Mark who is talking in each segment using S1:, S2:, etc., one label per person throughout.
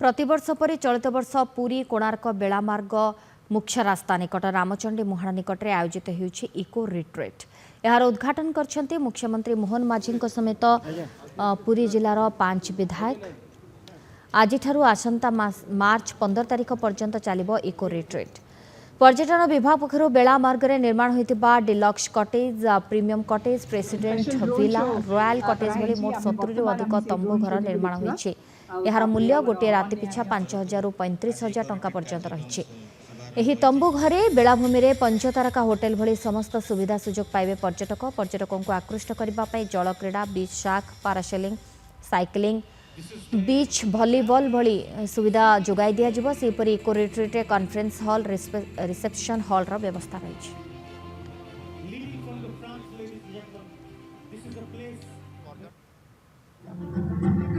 S1: प्रतिवर्ष परि चलित वर्ष पुरी कोणार्क बेलामार्ग मुख्य रास्ता निकट रामचंडी मुहाण निकट में आयोजित होउछि इको रिट्रीट। यार उद्घाटन करछन्ती मुख्यमंत्री मोहन माझी समेत पुरी जिलार 5 विधायक। आज आसंता मार्च 15 तारिख पर्यंत चलिबो इको रिट्रीट। पर्यटन विभाग पक्षर बेलामार्ग में निर्माण होइतिबा deluxe cottage, premium cottage, president villa, royal cottage भली मोट 70 रु अधिक तंबू घर निर्माण होइछि। यार मूल्य गोटे राति पिछा 5,000 रु 35,000 टंका पर्यंत रहिछि। एही तंबू घरे बेलाभूमि में पंचतारका होटेल भली समस्त सुविधा सुजोग पाइबे पर्यटकों को आकृष्ट करने जल क्रीड़ा, बीच शाक, पारासेलिंग, साइक्लिंग, बीच भलीबॉल भली सुविधा जोगाई दिया। सेपरी eco retreat conference hall, reception hall रो व्यवस्था रही।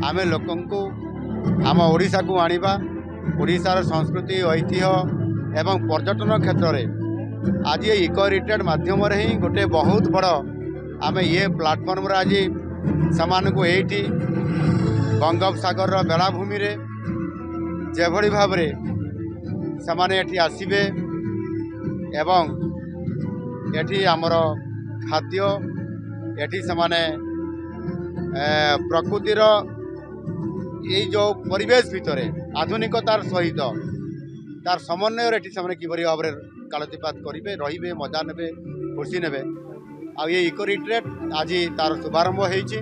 S2: आमे लोकों को आम ओडिशा को आनिबा, ओडिशार संस्कृति, ऐतिह्य एवं पर्यटन क्षेत्र में आज ये इको रिट्रीट माध्यम ही गोटे बहुत बड़ आमे ये प्लाटफर्म आज सामान को एठी बंगोपसागर बेलाभूमि रे जेभली भाव से एठी आसीबे एवं एठी आमर खाद्य एठी समाने प्रकृतिर ये जो परिवेश भितर आधुनिकतार सहित तार समन्वय किपरि भाव में कालतीपात करेंगे, रे मजा ने खुशी ने आ ये इको रिट्रीट आज तार शुभारंभ होइछि।